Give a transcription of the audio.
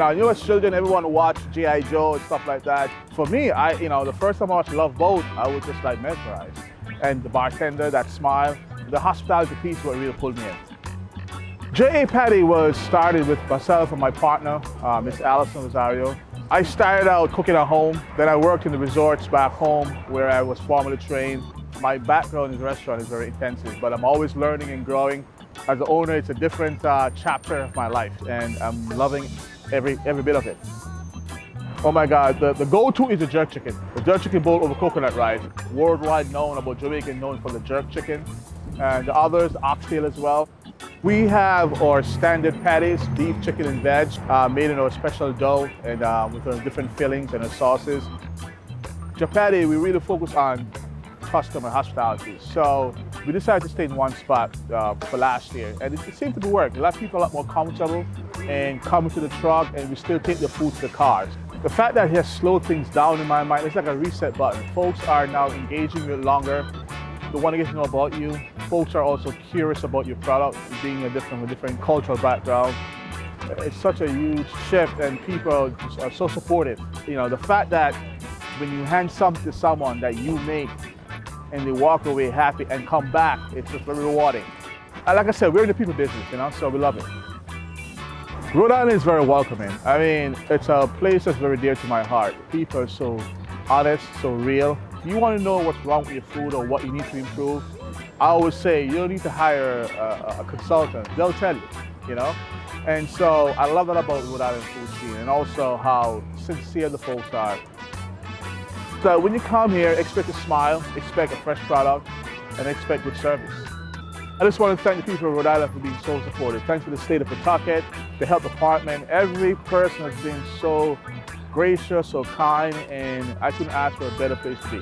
as children, everyone watch G.I. Joe and stuff like that. For me, the first time I watched Love Boat, I was just like mesmerized. And the bartender, that smile, the hospitality piece what really pulled me in. J.A. Patty was started with myself and my partner, Miss Allison Rosario. I started out cooking at home, then I worked in the resorts back home where I was formally trained. My background in the restaurant is very intensive, but I'm always learning and growing. As the owner, it's a different chapter of my life, and I'm loving every bit of it. Oh my God, the go-to is the jerk chicken. The jerk chicken bowl over coconut rice. Worldwide known, about Jamaican known for the jerk chicken. And the others, oxtail as well. We have our standard patties, beef, chicken, and veg, made in our special dough and with our different fillings and our sauces. Japati, we really focus on customer hospitality. So we decided to stay in one spot for last year, and it seemed to be working. A lot of people are a lot more comfortable and coming to the truck, and we still take the food to the cars. The fact that it has slowed things down in my mind, it's like a reset button. Folks are now engaging with it longer. They want to get to know about you. Folks are also curious about your product, being a different cultural background. It's such a huge shift, and people are so supportive. The fact that when you hand something to someone that you make and they walk away happy and come back, it's just very rewarding. And like I said, we're in the people business, so we love it. Rhode Island is very welcoming. I mean, it's a place that's very dear to my heart. People are so honest, so real. If you want to know what's wrong with your food or what you need to improve, I always say you don't need to hire a consultant. They'll tell you, And so I love that about Rhode Island food scene, and also how sincere the folks are. So when you come here, expect a smile, expect a fresh product, and expect good service. I just want to thank the people of Rhode Island for being so supportive. Thanks to the state of Pawtucket, the health department. Every person has been so gracious, so kind, and I couldn't ask for a better place to be.